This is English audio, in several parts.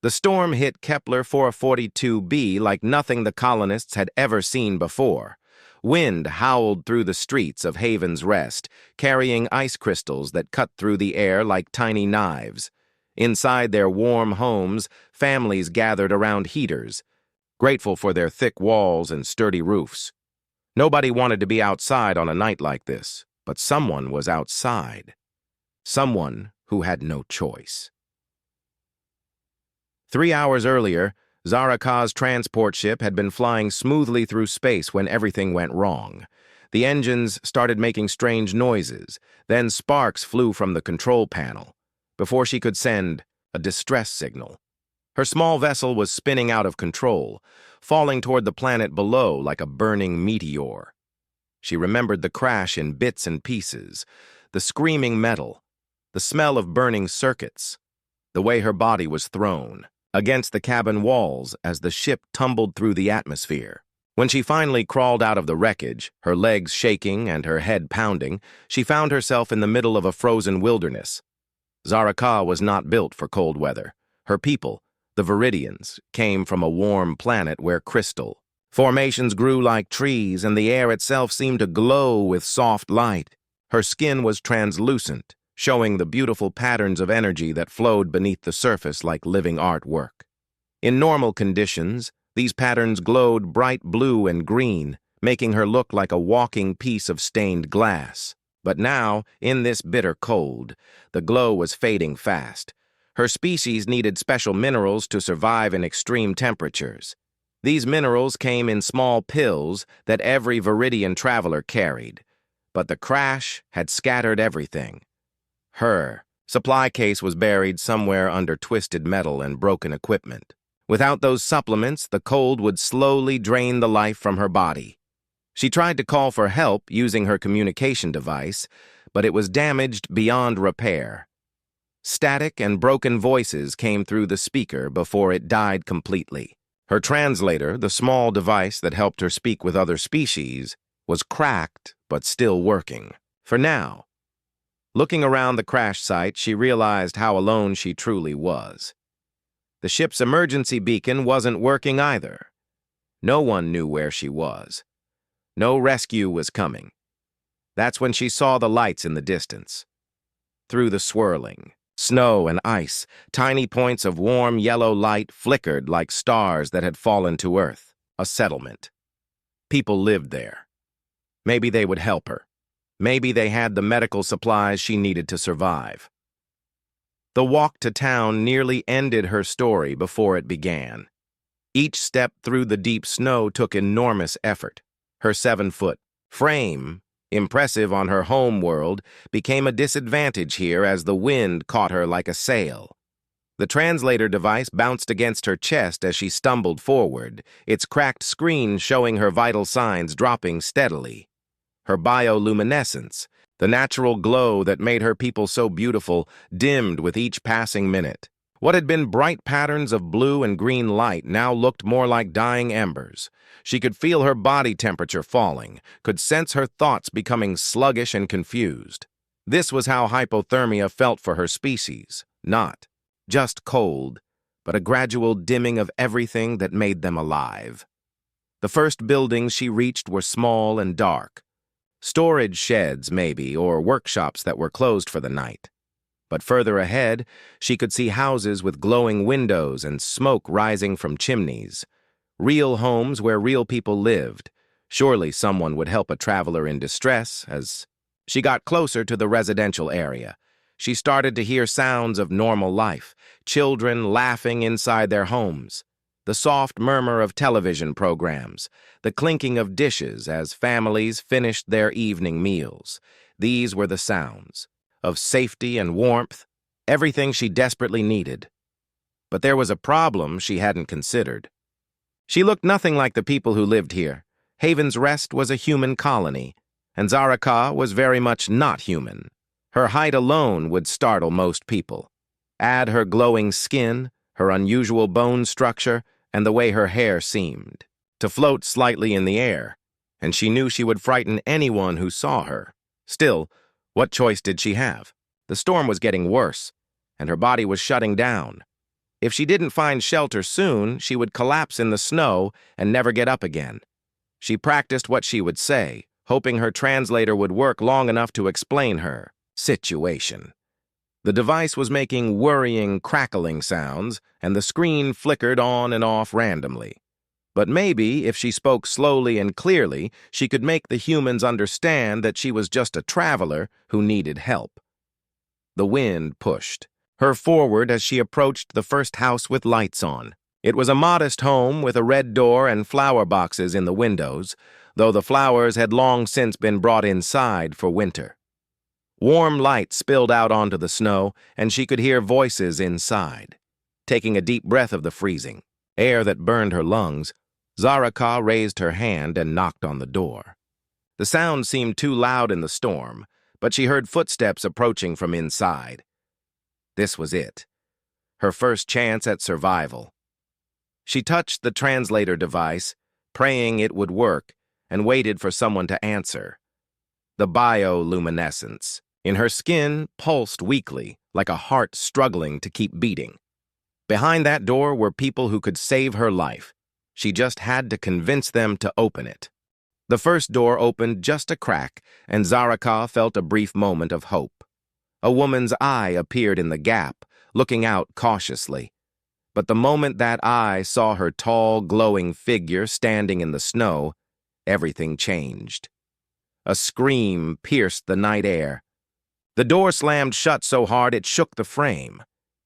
The storm hit Kepler 442b like nothing the colonists had ever seen before. Wind howled through the streets of Haven's Rest, carrying ice crystals that cut through the air like tiny knives. Inside their warm homes, families gathered around heaters, grateful for their thick walls and sturdy roofs. Nobody wanted to be outside on a night like this, but someone was outside. Someone who had no choice. 3 hours earlier, Zaraka's transport ship had been flying smoothly through space when everything went wrong. The engines started making strange noises, then sparks flew from the control panel, before she could send a distress signal. Her small vessel was spinning out of control, falling toward the planet below like a burning meteor. She remembered the crash in bits and pieces, the screaming metal, the smell of burning circuits, the way her body was thrown against the cabin walls as the ship tumbled through the atmosphere. When she finally crawled out of the wreckage, her legs shaking and her head pounding, she found herself in the middle of a frozen wilderness. Zaraka was not built for cold weather. Her people, the Viridians, came from a warm planet where crystal formations grew like trees and the air itself seemed to glow with soft light. Her skin was translucent, showing the beautiful patterns of energy that flowed beneath the surface like living artwork. In normal conditions, these patterns glowed bright blue and green, making her look like a walking piece of stained glass. But now, in this bitter cold, the glow was fading fast. Her species needed special minerals to survive in extreme temperatures. These minerals came in small pills that every Viridian traveler carried. But the crash had scattered everything. Her supply case was buried somewhere under twisted metal and broken equipment. Without those supplements, the cold would slowly drain the life from her body. She tried to call for help using her communication device, but it was damaged beyond repair. Static and broken voices came through the speaker before it died completely. Her translator, the small device that helped her speak with other species, was cracked but still working. For now. Looking around the crash site, she realized how alone she truly was. The ship's emergency beacon wasn't working either. No one knew where she was. No rescue was coming. That's when she saw the lights in the distance. Through the swirling snow and ice, tiny points of warm yellow light flickered like stars that had fallen to Earth. A settlement. People lived there. Maybe they would help her. Maybe they had the medical supplies she needed to survive. The walk to town nearly ended her story before it began. Each step through the deep snow took enormous effort. Her 7-foot frame, impressive on her home world, became a disadvantage here as the wind caught her like a sail. The translator device bounced against her chest as she stumbled forward, its cracked screen showing her vital signs dropping steadily. Her bioluminescence, the natural glow that made her people so beautiful, dimmed with each passing minute. What had been bright patterns of blue and green light now looked more like dying embers. She could feel her body temperature falling, could sense her thoughts becoming sluggish and confused. This was how hypothermia felt for her species, not just cold, but a gradual dimming of everything that made them alive. The first buildings she reached were small and dark. Storage sheds, maybe, or workshops that were closed for the night. But further ahead, she could see houses with glowing windows and smoke rising from chimneys. Real homes where real people lived. Surely someone would help a traveler in distress. As she got closer to the residential area, she started to hear sounds of normal life, children laughing inside their homes, the soft murmur of television programs, the clinking of dishes as families finished their evening meals. These were the sounds of safety and warmth, everything she desperately needed. But there was a problem she hadn't considered. She looked nothing like the people who lived here. Haven's Rest was a human colony, and Zaraka was very much not human. Her height alone would startle most people. Add her glowing skin, her unusual bone structure, and the way her hair seemed to float slightly in the air, and she knew she would frighten anyone who saw her. Still, what choice did she have? The storm was getting worse, and her body was shutting down. If she didn't find shelter soon, she would collapse in the snow and never get up again. She practiced what she would say, hoping her translator would work long enough to explain her situation. The device was making worrying, crackling sounds, and the screen flickered on and off randomly. But maybe, if she spoke slowly and clearly, she could make the humans understand that she was just a traveler who needed help. The wind pushed her forward as she approached the first house with lights on. It was a modest home with a red door and flower boxes in the windows, though the flowers had long since been brought inside for winter. Warm light spilled out onto the snow, and she could hear voices inside. Taking a deep breath of the freezing air that burned her lungs, Zaraka raised her hand and knocked on the door. The sound seemed too loud in the storm, but she heard footsteps approaching from inside. This was it, her first chance at survival. She touched the translator device, praying it would work, and waited for someone to answer. The bioluminescence in her skin pulsed weakly, like a heart struggling to keep beating. Behind that door were people who could save her life. She just had to convince them to open it. The first door opened just a crack, and Zaraka felt a brief moment of hope. A woman's eye appeared in the gap, looking out cautiously. But the moment that eye saw her tall, glowing figure standing in the snow, everything changed. A scream pierced the night air. The door slammed shut so hard it shook the frame.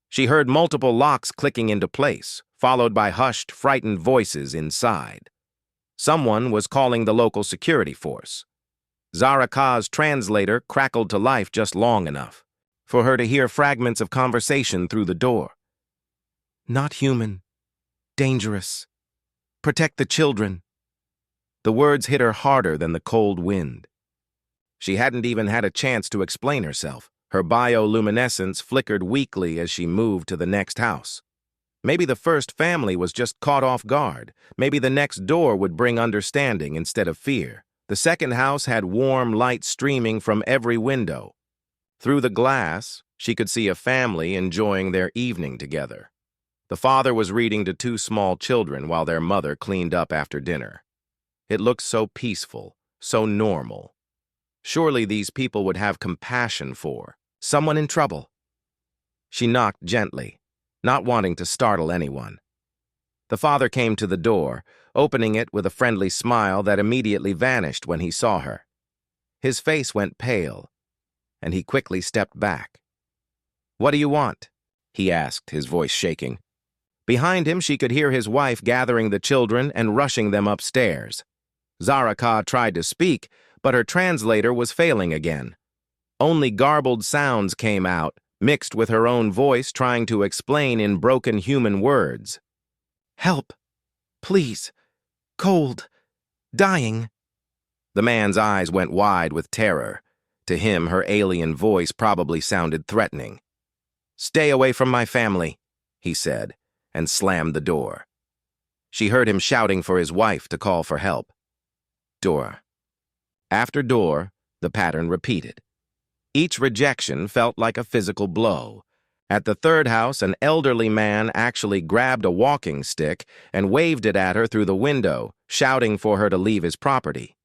She heard multiple locks clicking into place, followed by hushed, frightened voices inside. Someone was calling the local security force. Zaraka's translator crackled to life just long enough for her to hear fragments of conversation through the door. Not human. Dangerous. Protect the children. The words hit her harder than the cold wind. She hadn't even had a chance to explain herself. Her bioluminescence flickered weakly as she moved to the next house. Maybe the first family was just caught off guard. Maybe the next door would bring understanding instead of fear. The second house had warm light streaming from every window. Through the glass, she could see a family enjoying their evening together. The father was reading to two small children while their mother cleaned up after dinner. It looked so peaceful, so normal. Surely these people would have compassion for someone in trouble. She knocked gently, not wanting to startle anyone. The father came to the door, opening it with a friendly smile that immediately vanished when he saw her. His face went pale, and he quickly stepped back. "What do you want?" he asked, his voice shaking. Behind him, she could hear his wife gathering the children and rushing them upstairs. Zaraka tried to speak, but her translator was failing again. Only garbled sounds came out, mixed with her own voice trying to explain in broken human words. "Help! Please! Cold! Dying!" The man's eyes went wide with terror. To him, her alien voice probably sounded threatening. "Stay away from my family," he said, and slammed the door. She heard him shouting for his wife to call for help. Door. After door, the pattern repeated. Each rejection felt like a physical blow. At the third house, an elderly man actually grabbed a walking stick and waved it at her through the window, shouting for her to leave his property.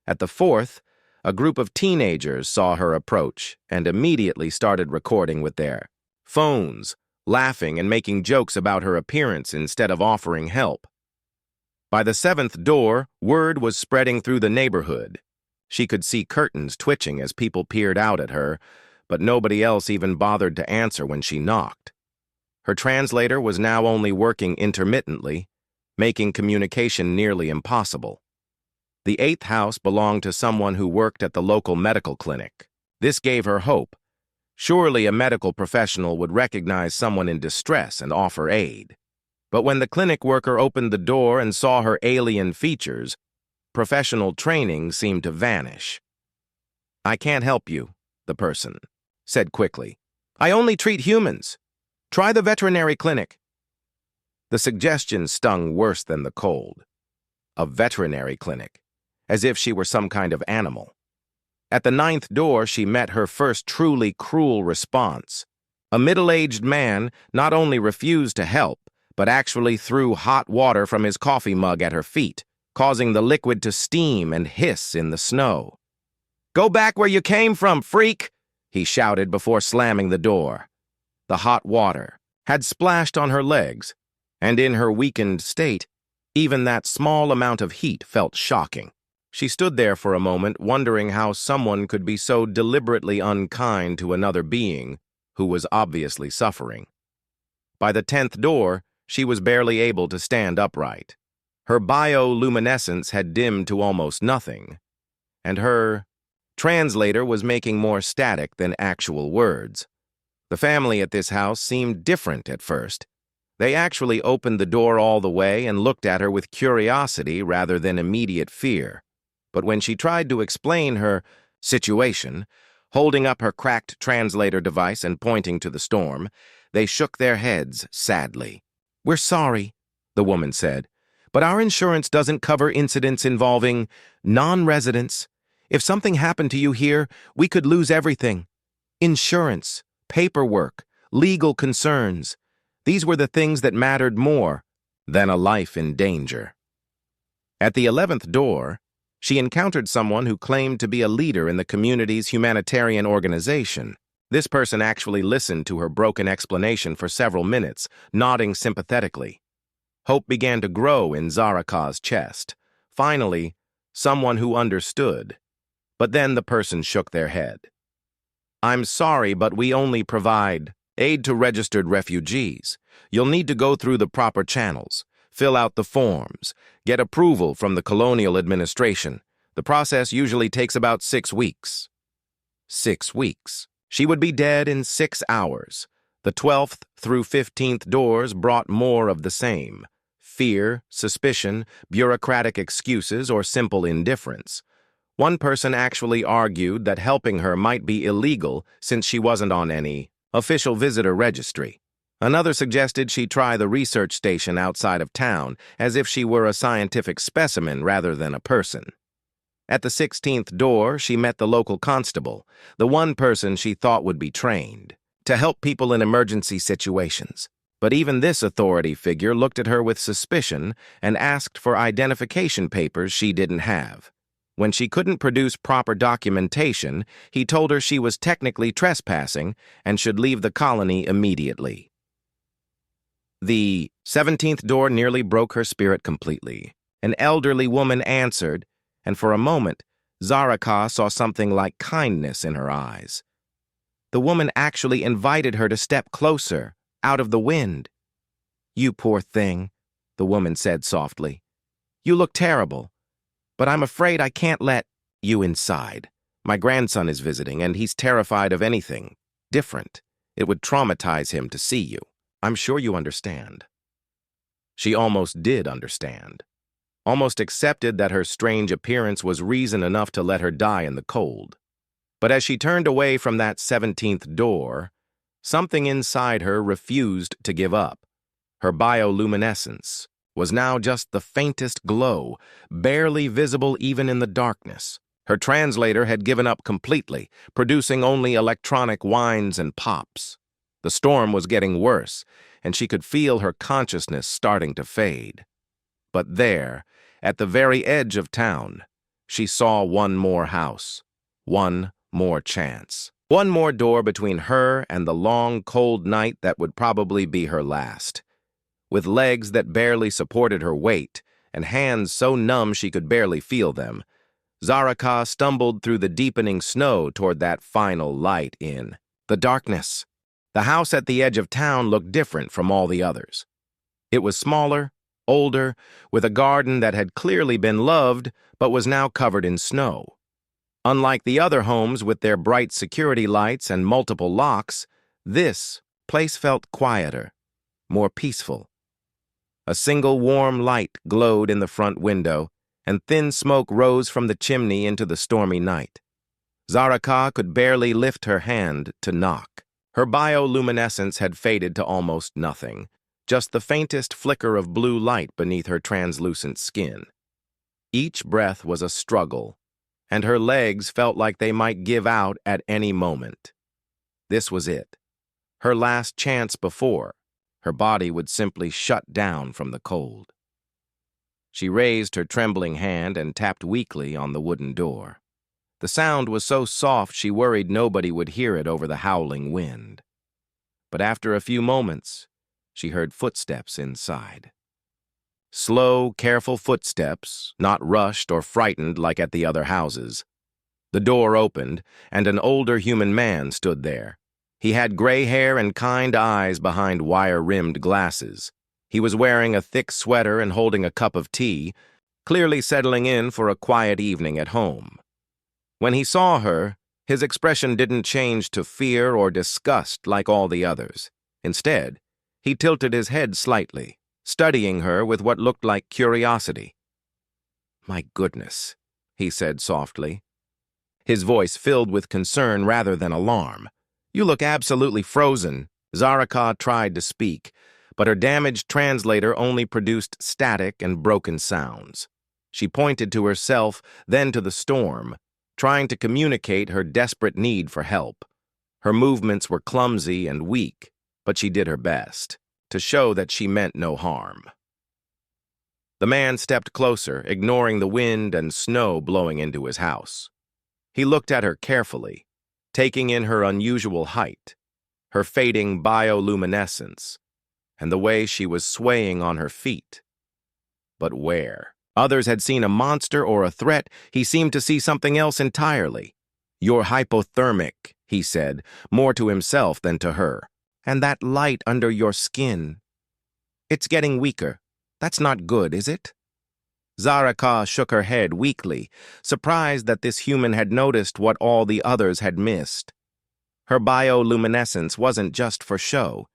At the fourth, a group of teenagers saw her approach and immediately started recording with their phones, laughing and making jokes about her appearance instead of offering help. By the seventh door, word was spreading through the neighborhood. She could see curtains twitching as people peered out at her, but nobody else even bothered to answer when she knocked. Her translator was now only working intermittently, making communication nearly impossible. The eighth house belonged to someone who worked at the local medical clinic. This gave her hope. Surely a medical professional would recognize someone in distress and offer aid. But when the clinic worker opened the door and saw her alien features, professional training seemed to vanish. "I can't help you," the person said quickly. "I only treat humans. Try the veterinary clinic." The suggestion stung worse than the cold. A veterinary clinic, as if she were some kind of animal. At the ninth door, she met her first truly cruel response. A middle-aged man not only refused to help, but actually threw hot water from his coffee mug at her feet, causing the liquid to steam and hiss in the snow. "Go back where you came from, freak!" he shouted before slamming the door. The hot water had splashed on her legs, and in her weakened state, even that small amount of heat felt shocking. She stood there for a moment, wondering how someone could be so deliberately unkind to another being who was obviously suffering. By the 10th door, she was barely able to stand upright. Her bioluminescence had dimmed to almost nothing, and her translator was making more static than actual words. The family at this house seemed different at first. They actually opened the door all the way and looked at her with curiosity rather than immediate fear. But when she tried to explain her situation, holding up her cracked translator device and pointing to the storm, they shook their heads sadly. "We're sorry," the woman said, "but our insurance doesn't cover incidents involving non-residents. If something happened to you here, we could lose everything. Insurance, paperwork, legal concerns. These were the things that mattered more than a life in danger." At the 11th door, she encountered someone who claimed to be a leader in the community's humanitarian organization. This person actually listened to her broken explanation for several minutes, nodding sympathetically. Hope began to grow in Zaraka's chest. Finally, someone who understood. But then the person shook their head. "I'm sorry, but we only provide aid to registered refugees. You'll need to go through the proper channels, fill out the forms, get approval from the colonial administration. The process usually takes about 6 weeks." 6 weeks. She would be dead in 6 hours. The 12th through 15th doors brought more of the same: fear, suspicion, bureaucratic excuses, or simple indifference. One person actually argued that helping her might be illegal since she wasn't on any official visitor registry. Another suggested she try the research station outside of town, as if she were a scientific specimen rather than a person. At the 16th door, she met the local constable, the one person she thought would be trained to help people in emergency situations. But even this authority figure looked at her with suspicion and asked for identification papers she didn't have. When she couldn't produce proper documentation, he told her she was technically trespassing and should leave the colony immediately. The 17th door nearly broke her spirit completely. An elderly woman answered, and for a moment, Zaraka saw something like kindness in her eyes. The woman actually invited her to step closer, out of the wind. "You poor thing," the woman said softly. "You look terrible, but I'm afraid I can't let you inside. My grandson is visiting, and he's terrified of anything different. It would traumatize him to see you. I'm sure you understand." She almost did understand. Almost accepted that her strange appearance was reason enough to let her die in the cold. But as she turned away from that 17th door, something inside her refused to give up. Her bioluminescence was now just the faintest glow, barely visible even in the darkness. Her translator had given up completely, producing only electronic whines and pops. The storm was getting worse, and she could feel her consciousness starting to fade. But there, at the very edge of town, she saw one more house, one more chance, one more door between her and the long, cold night that would probably be her last. With legs that barely supported her weight and hands so numb she could barely feel them, Zaraka stumbled through the deepening snow toward that final light in the darkness. The house at the edge of town looked different from all the others. It was smaller, older, with a garden that had clearly been loved but was now covered in snow. Unlike the other homes with their bright security lights and multiple locks, this place felt quieter, more peaceful. A single warm light glowed in the front window, and thin smoke rose from the chimney into the stormy night. Zaraka could barely lift her hand to knock. Her bioluminescence had faded to almost nothing, just the faintest flicker of blue light beneath her translucent skin. Each breath was a struggle, and her legs felt like they might give out at any moment. This was it. Her last chance before her body would simply shut down from the cold. She raised her trembling hand and tapped weakly on the wooden door. The sound was so soft she worried nobody would hear it over the howling wind. But after a few moments, she heard footsteps inside. Slow, careful footsteps, not rushed or frightened like at the other houses. The door opened, and an older human man stood there. He had gray hair and kind eyes behind wire-rimmed glasses. He was wearing a thick sweater and holding a cup of tea, clearly settling in for a quiet evening at home. When he saw her, his expression didn't change to fear or disgust like all the others. Instead, he tilted his head slightly, studying her with what looked like curiosity. "My goodness," he said softly, his voice filled with concern rather than alarm. "You look absolutely frozen." Zaraka tried to speak, but her damaged translator only produced static and broken sounds. She pointed to herself, then to the storm, trying to communicate her desperate need for help. Her movements were clumsy and weak, but she did her best to show that she meant no harm. The man stepped closer, ignoring the wind and snow blowing into his house. He looked at her carefully, taking in her unusual height, her fading bioluminescence, and the way she was swaying on her feet. But where others had seen a monster or a threat, he seemed to see something else entirely. "You're hypothermic," he said, more to himself than to her. "And that light under your skin, it's getting weaker. That's not good, is it?" Zaraka shook her head weakly, surprised that this human had noticed what all the others had missed. Her bioluminescence wasn't just for show.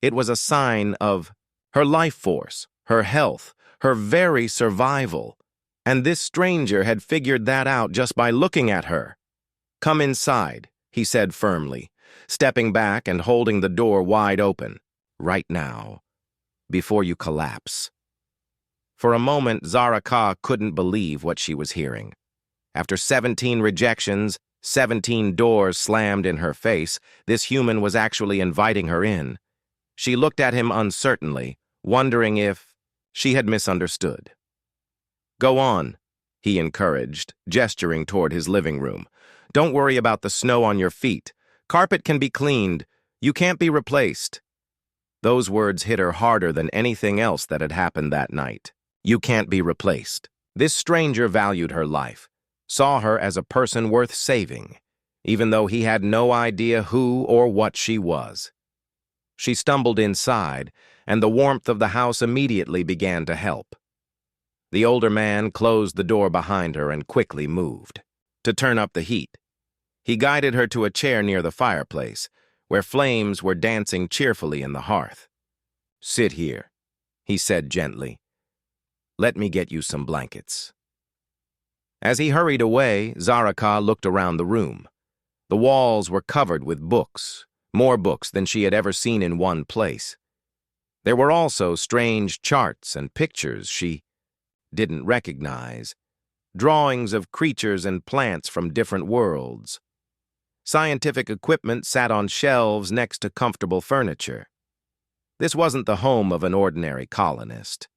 It was a sign of her life force, her health, her very survival. And this stranger had figured that out just by looking at her. "Come inside," he said firmly, stepping back and holding the door wide open. "Right now, before you collapse." For a moment, Zaraka couldn't believe what she was hearing. After 17 rejections, 17 doors slammed in her face, this human was actually inviting her in. She looked at him uncertainly, wondering if she had misunderstood. "Go on," he encouraged, gesturing toward his living room. "Don't worry about the snow on your feet. Carpet can be cleaned. You can't be replaced." Those words hit her harder than anything else that had happened that night. You can't be replaced. This stranger valued her life, saw her as a person worth saving, even though he had no idea who or what she was. She stumbled inside, and the warmth of the house immediately began to help. The older man closed the door behind her and quickly moved to turn up the heat. He guided her to a chair near the fireplace, where flames were dancing cheerfully in the hearth. "Sit here," he said gently. "Let me get you some blankets." As he hurried away, Zaraka looked around the room. The walls were covered with books, more books than she had ever seen in one place. There were also strange charts and pictures she didn't recognize, drawings of creatures and plants from different worlds. Scientific equipment sat on shelves next to comfortable furniture. This wasn't the home of an ordinary colonist.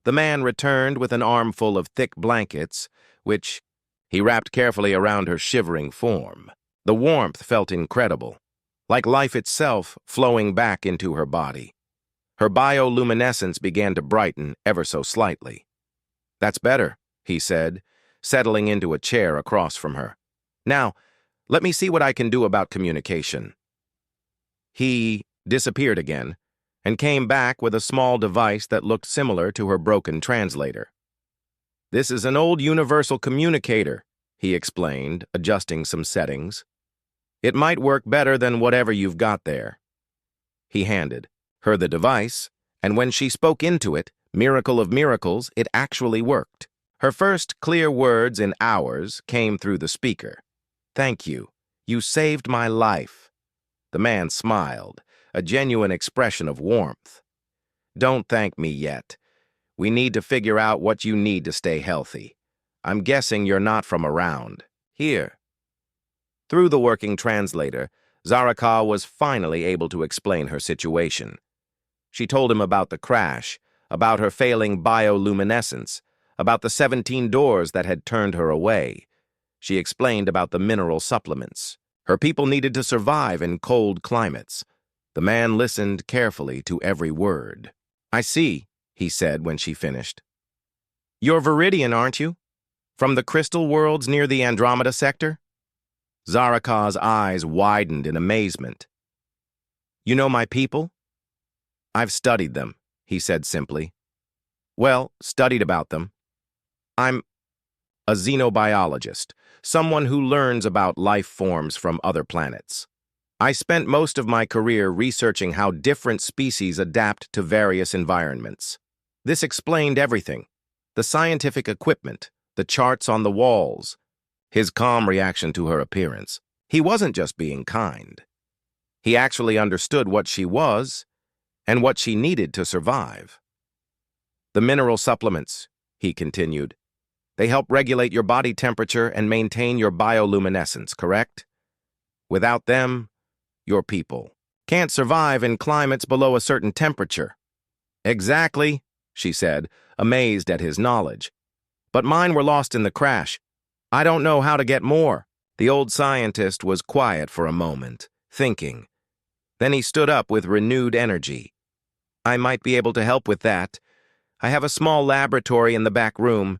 The man returned with an armful of thick blankets, which he wrapped carefully around her shivering form. The warmth felt incredible, like life itself flowing back into her body. Her bioluminescence began to brighten ever so slightly. "That's better," he said, settling into a chair across from her. "Now, let me see what I can do about communication." He disappeared again, and came back with a small device that looked similar to her broken translator. "This is an old universal communicator," he explained, adjusting some settings. "It might work better than whatever you've got there." He handed her the device, and when she spoke into it, miracle of miracles, it actually worked. Her first clear words in hours came through the speaker. "Thank you. You saved my life." The man smiled, a genuine expression of warmth. "Don't thank me yet. We need to figure out what you need to stay healthy. I'm guessing you're not from around. Here." Through the working translator, Zaraka was finally able to explain her situation. She told him about the crash, about her failing bioluminescence, about the 17 doors that had turned her away. She explained about the mineral supplements. Her people needed to survive in cold climates. The man listened carefully to every word. "I see," he said when she finished. "You're Viridian, aren't you? From the crystal worlds near the Andromeda sector?" Zaraka's eyes widened in amazement. "You know my people?" "I've studied them," he said simply. "Well, studied about them. I'm a xenobiologist, someone who learns about life forms from other planets. I spent most of my career researching how different species adapt to various environments. This explained everything: the scientific equipment, the charts on the walls." His calm reaction to her appearance. He wasn't just being kind. He actually understood what she was and what she needed to survive. "The mineral supplements," he continued. "They help regulate your body temperature and maintain your bioluminescence, correct? Without them, your people can't survive in climates below a certain temperature." "Exactly," she said, amazed at his knowledge. "But mine were lost in the crash. I don't know how to get more." The old scientist was quiet for a moment, thinking. Then he stood up with renewed energy. "I might be able to help with that. I have a small laboratory in the back room.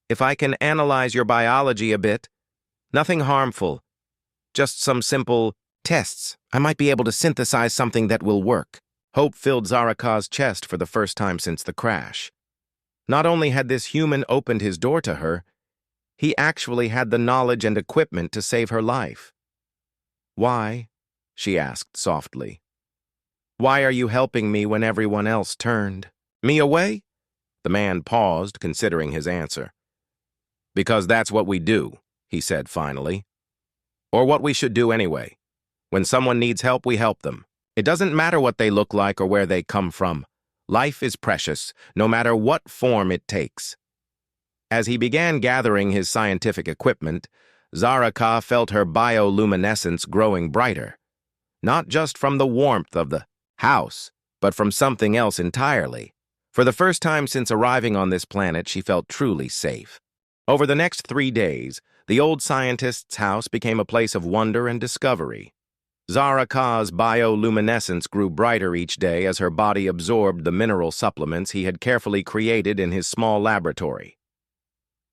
If I can analyze your biology a bit, nothing harmful, just some simple tests, I might be able to synthesize something that will work." Hope filled Zaraka's chest for the first time since the crash. Not only had this human opened his door to her, he actually had the knowledge and equipment to save her life. "Why?" she asked softly. "Why are you helping me when everyone else turned me away?" The man paused, considering his answer. "Because that's what we do," he said finally. "Or what we should do anyway. When someone needs help, we help them. It doesn't matter what they look like or where they come from. Life is precious, no matter what form it takes." As he began gathering his scientific equipment, Zaraka felt her bioluminescence growing brighter. Not just from the warmth of the house, but from something else entirely. For the first time since arriving on this planet, she felt truly safe. Over the next 3 days, the old scientist's house became a place of wonder and discovery. Zaraka's bioluminescence grew brighter each day as her body absorbed the mineral supplements he had carefully created in his small laboratory.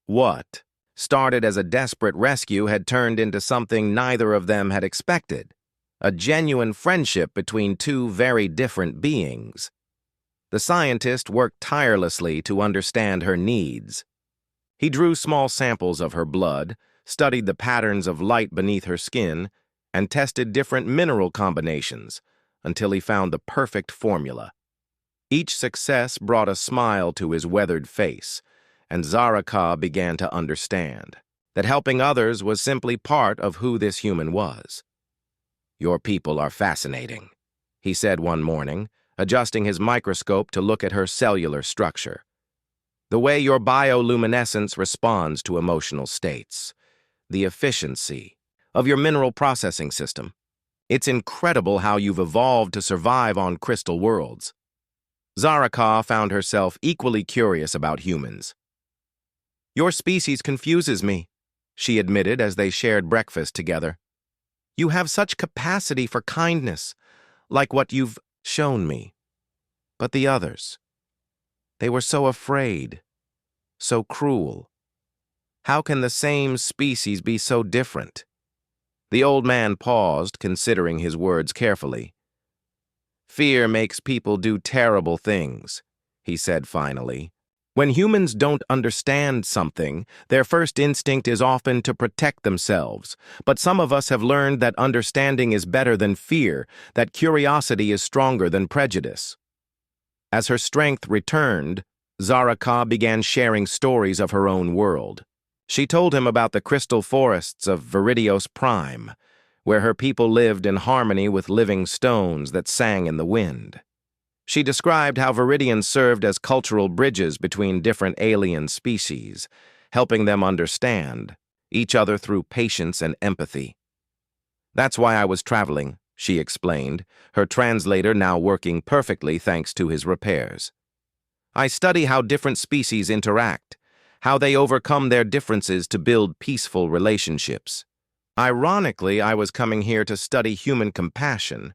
What started as a desperate rescue had turned into something neither of them had expected: a genuine friendship between two very different beings. The scientist worked tirelessly to understand her needs. He drew small samples of her blood, studied the patterns of light beneath her skin, and tested different mineral combinations until he found the perfect formula. Each success brought a smile to his weathered face, and Zaraka began to understand that helping others was simply part of who this human was. "Your people are fascinating," he said one morning, adjusting his microscope to look at her cellular structure. "The way your bioluminescence responds to emotional states, the efficiency of your mineral processing system. It's incredible how you've evolved to survive on crystal worlds." Zaraka found herself equally curious about humans. "Your species confuses me," she admitted as they shared breakfast together. "You have such capacity for kindness, like what you've shown me. But the others, they were so afraid, so cruel. How can the same species be so different?" The old man paused, considering his words carefully. "Fear makes people do terrible things," he said finally. "When humans don't understand something, their first instinct is often to protect themselves. But some of us have learned that understanding is better than fear, that curiosity is stronger than prejudice." As her strength returned, Zaraka began sharing stories of her own world. She told him about the crystal forests of Viridios Prime, where her people lived in harmony with living stones that sang in the wind. She described how Viridians served as cultural bridges between different alien species, helping them understand each other through patience and empathy. That's why I was traveling, she explained, her translator now working perfectly thanks to his repairs. I study how different species interact, how they overcome their differences to build peaceful relationships. Ironically, I was coming here to study human compassion.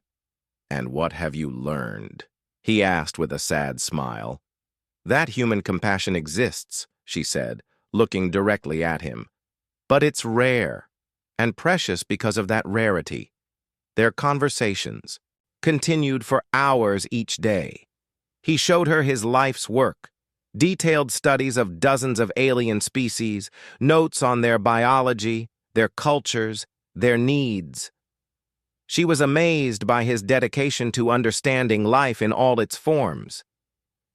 And what have you learned? He asked with a sad smile. That human compassion exists, she said, looking directly at him. But it's rare, and precious because of that rarity. Their conversations continued for hours each day. He showed her his life's work, detailed studies of dozens of alien species, notes on their biology, their cultures, their needs. She was amazed by his dedication to understanding life in all its forms.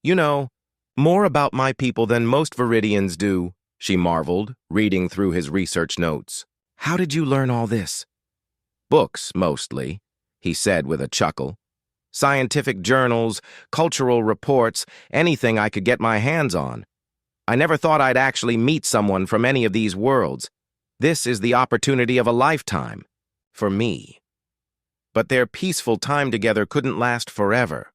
You know, more about my people than most Viridians do, she marveled, reading through his research notes. How did you learn all this? Books, mostly, he said with a chuckle. Scientific journals, cultural reports, anything I could get my hands on. I never thought I'd actually meet someone from any of these worlds. This is the opportunity of a lifetime. For me. But their peaceful time together couldn't last forever.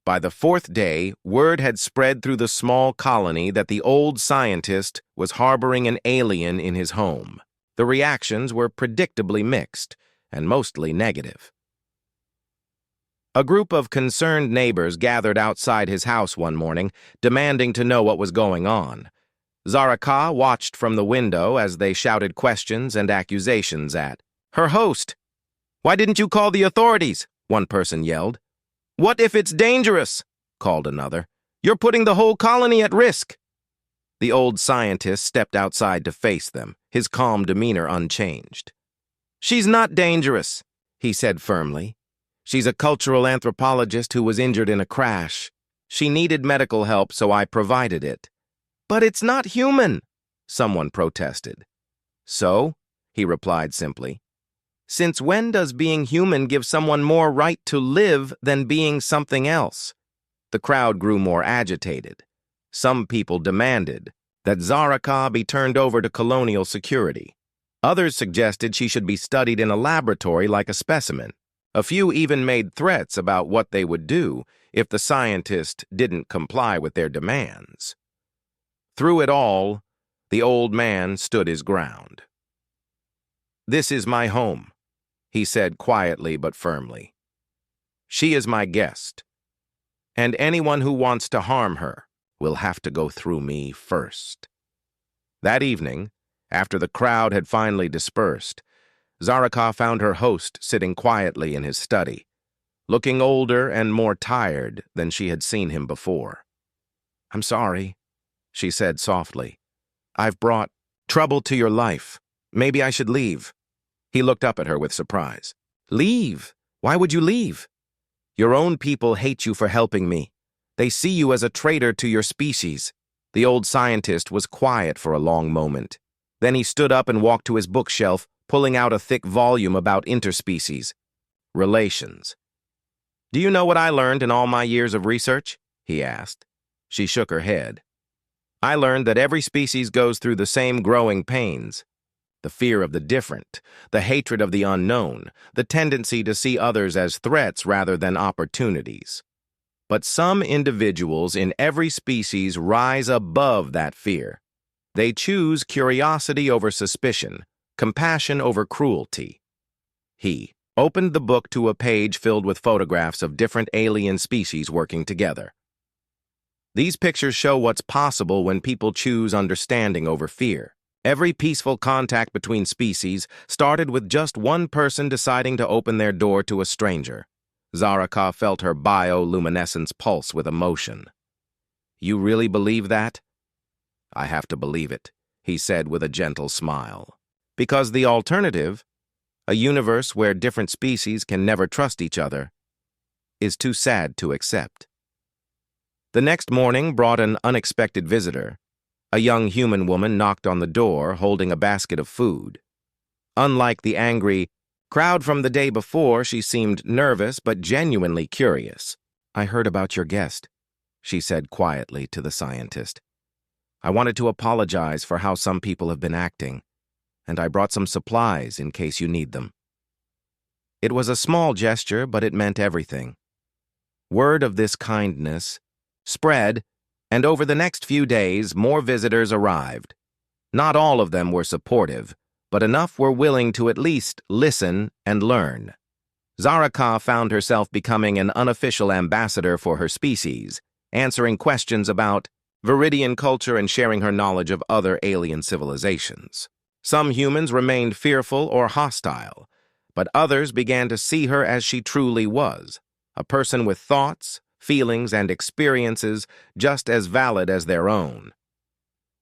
By the fourth day, word had spread through the small colony that the old scientist was harboring an alien in his home. The reactions were predictably mixed, and mostly negative. A group of concerned neighbors gathered outside his house one morning, demanding to know what was going on. Zaraka watched from the window as they shouted questions and accusations at her host. "Why didn't you call the authorities?" one person yelled. "What if it's dangerous?" called another. "You're putting the whole colony at risk." The old scientist stepped outside to face them, his calm demeanor unchanged. "She's not dangerous," he said firmly. "She's a cultural anthropologist who was injured in a crash. She needed medical help, so I provided it." "But it's not human," someone protested. "So?" he replied simply. "Since when does being human give someone more right to live than being something else?" The crowd grew more agitated. Some people demanded that Zaraka be turned over to colonial security. Others suggested she should be studied in a laboratory like a specimen. A few even made threats about what they would do if the scientist didn't comply with their demands. Through it all, the old man stood his ground. "This is my home," he said quietly but firmly. "She is my guest, and anyone who wants to harm her will have to go through me first." That evening, after the crowd had finally dispersed, Zaraka found her host sitting quietly in his study, looking older and more tired than she had seen him before. "I'm sorry," she said softly. "I've brought trouble to your life. Maybe I should leave." He looked up at her with surprise. "Leave? Why would you leave? Your own people hate you for helping me. They see you as a traitor to your species." The old scientist was quiet for a long moment. Then he stood up and walked to his bookshelf, pulling out a thick volume about interspecies relations. "Do you know what I learned in all my years of research?" he asked. She shook her head. "I learned that every species goes through the same growing pains. The fear of the different, the hatred of the unknown, the tendency to see others as threats rather than opportunities. But some individuals in every species rise above that fear. They choose curiosity over suspicion, compassion over cruelty." He opened the book to a page filled with photographs of different alien species working together. "These pictures show what's possible when people choose understanding over fear. Every peaceful contact between species started with just one person deciding to open their door to a stranger." Zaraka felt her bioluminescence pulse with emotion. "You really believe that?" "I have to believe it," he said with a gentle smile. "Because the alternative, a universe where different species can never trust each other, is too sad to accept." The next morning brought an unexpected visitor. A young human woman knocked on the door, holding a basket of food. Unlike the angry crowd from the day before, she seemed nervous but genuinely curious. "I heard about your guest," she said quietly to the scientist. "I wanted to apologize for how some people have been acting, and I brought some supplies in case you need them." It was a small gesture, but it meant everything. Word of this kindness spread, and over the next few days, more visitors arrived. Not all of them were supportive, but enough were willing to at least listen and learn. Zaraka found herself becoming an unofficial ambassador for her species, answering questions about Viridian culture and sharing her knowledge of other alien civilizations. Some humans remained fearful or hostile, but others began to see her as she truly was, a person with thoughts, feelings, and experiences just as valid as their own.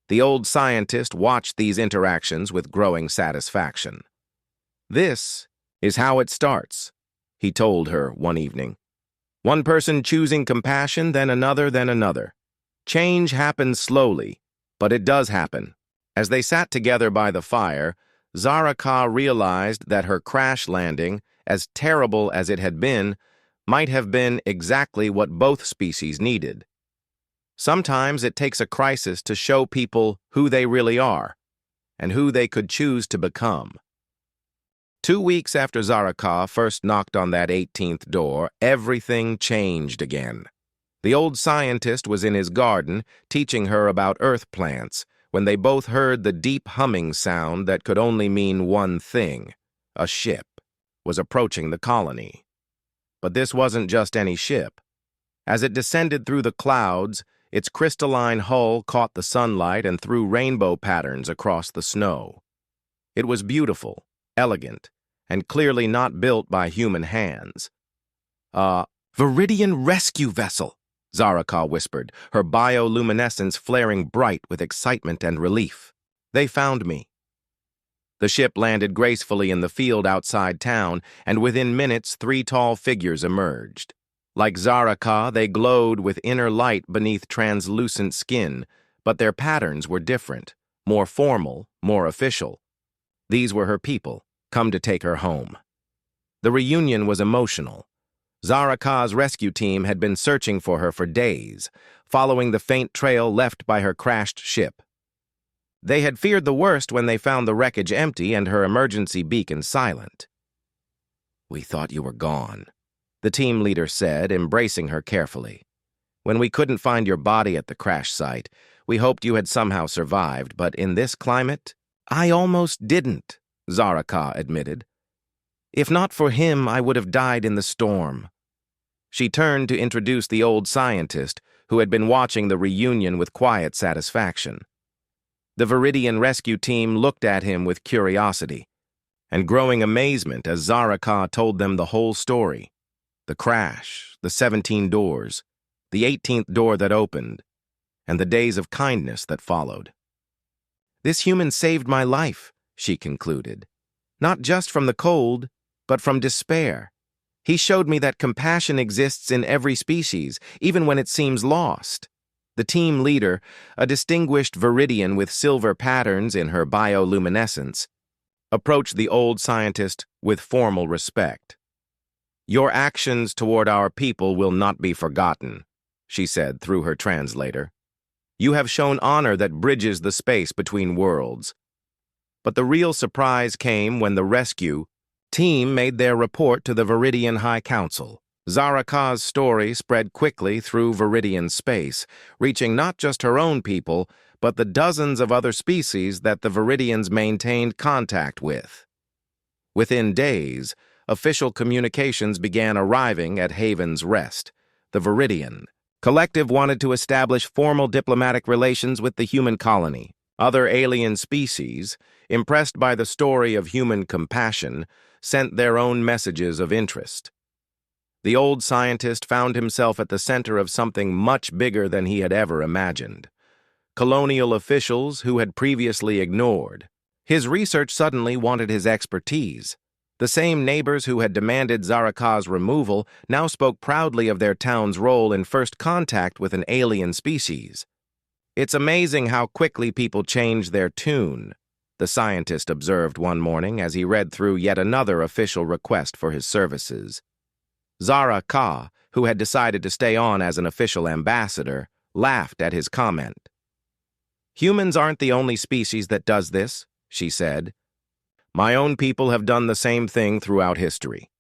The old scientist watched these interactions with growing satisfaction. "This is how it starts," he told her one evening. "One person choosing compassion, then another, then another. Change happens slowly, but it does happen." As they sat together by the fire, Zaraka realized that her crash landing, as terrible as it had been, might have been exactly what both species needed. Sometimes it takes a crisis to show people who they really are and who they could choose to become. 2 weeks after Zaraka first knocked on that 18th door, everything changed again. The old scientist was in his garden, teaching her about earth plants, when they both heard the deep humming sound that could only mean one thing: a ship was approaching the colony. But this wasn't just any ship. As it descended through the clouds, its crystalline hull caught the sunlight and threw rainbow patterns across the snow. It was beautiful, elegant, and clearly not built by human hands. "A Viridian rescue vessel," Zaraka whispered, her bioluminescence flaring bright with excitement and relief. "They found me." The ship landed gracefully in the field outside town, and within minutes 3 tall figures emerged. Like Zaraka, they glowed with inner light beneath translucent skin, but their patterns were different, more formal, more official. These were her people, come to take her home. The reunion was emotional. Zaraka's rescue team had been searching for her for days, following the faint trail left by her crashed ship. They had feared the worst when they found the wreckage empty and her emergency beacon silent. "We thought you were gone," the team leader said, embracing her carefully. "When we couldn't find your body at the crash site, we hoped you had somehow survived, but in this climate, I almost didn't," Zaraka admitted. "If not for him, I would have died in the storm." She turned to introduce the old scientist, who had been watching the reunion with quiet satisfaction. The Viridian rescue team looked at him with curiosity and growing amazement as Zaraka told them the whole story: the crash, the 17 doors, the 18th door that opened, and the days of kindness that followed. "This human saved my life," she concluded, "not just from the cold, but from despair. He showed me that compassion exists in every species, even when it seems lost." The team leader, a distinguished Viridian with silver patterns in her bioluminescence, approached the old scientist with formal respect. "Your actions toward our people will not be forgotten," she said through her translator. "You have shown honor that bridges the space between worlds." But the real surprise came when the rescue team made their report to the Viridian High Council. Zaraka's story spread quickly through Viridian space, reaching not just her own people, but the dozens of other species that the Viridians maintained contact with. Within days, official communications began arriving at Haven's Rest. The Viridian collective wanted to establish formal diplomatic relations with the human colony. Other alien species, impressed by the story of human compassion, sent their own messages of interest. The old scientist found himself at the center of something much bigger than he had ever imagined. Colonial officials who had previously ignored his research suddenly wanted his expertise. The same neighbors who had demanded Zaraka's removal now spoke proudly of their town's role in first contact with an alien species. "It's amazing how quickly people change their tune," the scientist observed one morning as he read through yet another official request for his services. Zaraka, who had decided to stay on as an official ambassador, laughed at his comment. "Humans aren't the only species that does this," she said. "My own people have done the same thing throughout history.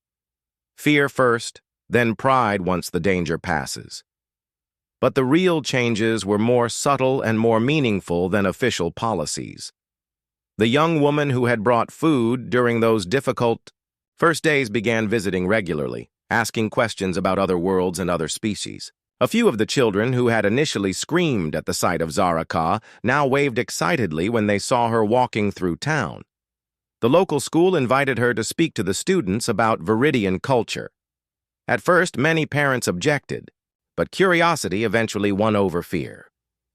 Fear first, then pride once the danger passes. But the real changes were more subtle and more meaningful than official policies. The young woman who had brought food during those difficult first days began visiting regularly, asking questions about other worlds and other species. A few of the children who had initially screamed at the sight of Zaraka now waved excitedly when they saw her walking through town. The local school invited her to speak to the students about Viridian culture. At first, many parents objected, but curiosity eventually won over fear.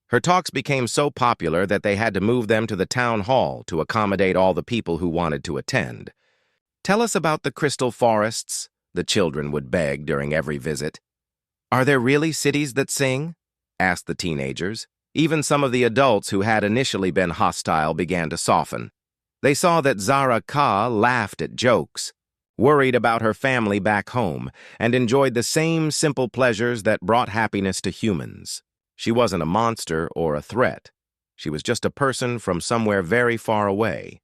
Her talks became so popular that they had to move them to the town hall to accommodate all the people who wanted to attend. "Tell us about the crystal forests," the children would beg during every visit. "Are there really cities that sing?" asked the teenagers. Even some of the adults who had initially been hostile began to soften. They saw that Zara Ka laughed at jokes, worried about her family back home, and enjoyed the same simple pleasures that brought happiness to humans. She wasn't a monster or a threat. She was just a person from somewhere very far away.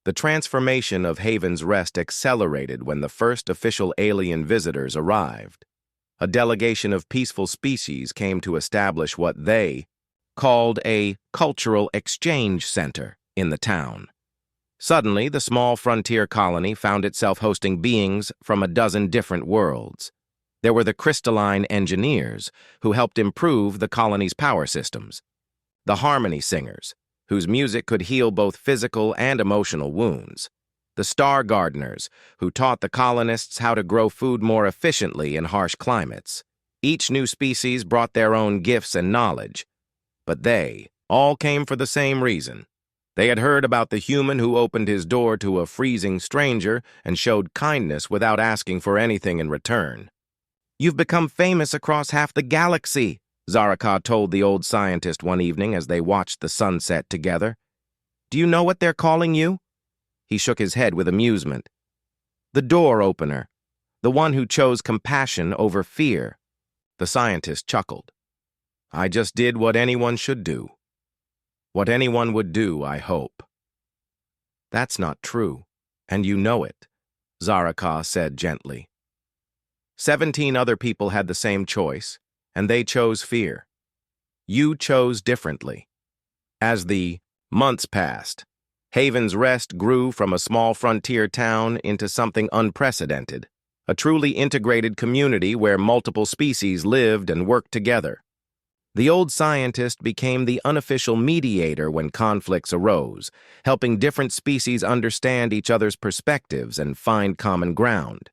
The transformation of Haven's Rest accelerated when the first official alien visitors arrived. A delegation of peaceful species came to establish what they called a cultural exchange center in the town. Suddenly, the small frontier colony found itself hosting beings from a dozen different worlds. There were the crystalline engineers, who helped improve the colony's power systems. The harmony singers, whose music could heal both physical and emotional wounds. The star gardeners, who taught the colonists how to grow food more efficiently in harsh climates. Each new species brought their own gifts and knowledge, but they all came for the same reason. They had heard about the human who opened his door to a freezing stranger and showed kindness without asking for anything in return. "You've become famous across half the galaxy," Zaraka told the old scientist one evening as they watched the sunset together. "Do you know what they're calling you?" He shook his head with amusement. "The door opener, the one who chose compassion over fear." The scientist chuckled. "I just did what anyone should do. What anyone would do, I hope." "That's not true, and you know it," Zaraka said gently. 17 other people had the same choice, and they chose fear. You chose differently. As the months passed, Haven's Rest grew from a small frontier town into something unprecedented, a truly integrated community where multiple species lived and worked together. The old scientist became the unofficial mediator when conflicts arose, helping different species understand each other's perspectives and find common ground.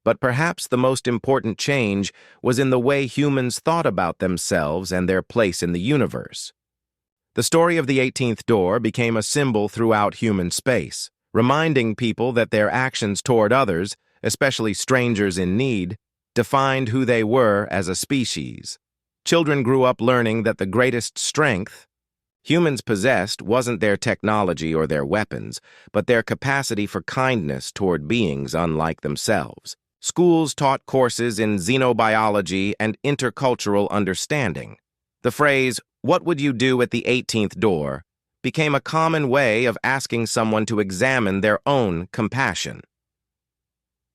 But perhaps the most important change was in the way humans thought about themselves and their place in the universe. The story of the 18th door became a symbol throughout human space, reminding people that their actions toward others, especially strangers in need, defined who they were as a species. Children grew up learning that the greatest strength humans possessed wasn't their technology or their weapons, but their capacity for kindness toward beings unlike themselves. Schools taught courses in xenobiology and intercultural understanding. The phrase, "What would you do at the 18th door?" became a common way of asking someone to examine their own compassion.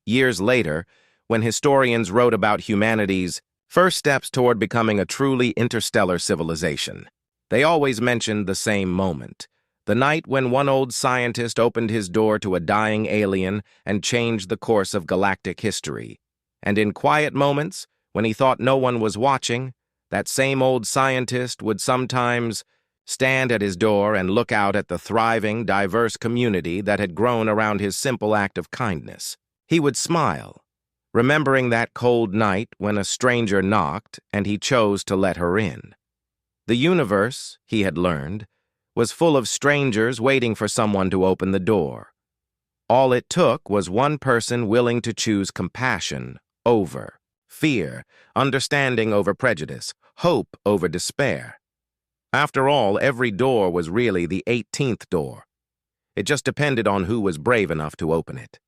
Years later, when historians wrote about humanity's first steps toward becoming a truly interstellar civilization, they always mentioned the same moment. The night when one old scientist opened his door to a dying alien and changed the course of galactic history. And in quiet moments, when he thought no one was watching, that same old scientist would sometimes stand at his door and look out at the thriving, diverse community that had grown around his simple act of kindness. He would smile, remembering that cold night when a stranger knocked and he chose to let her in. The universe, he had learned, was full of strangers waiting for someone to open the door. All it took was one person willing to choose compassion over fear, understanding over prejudice, hope over despair. After all, every door was really the 18th door. It just depended on who was brave enough to open it.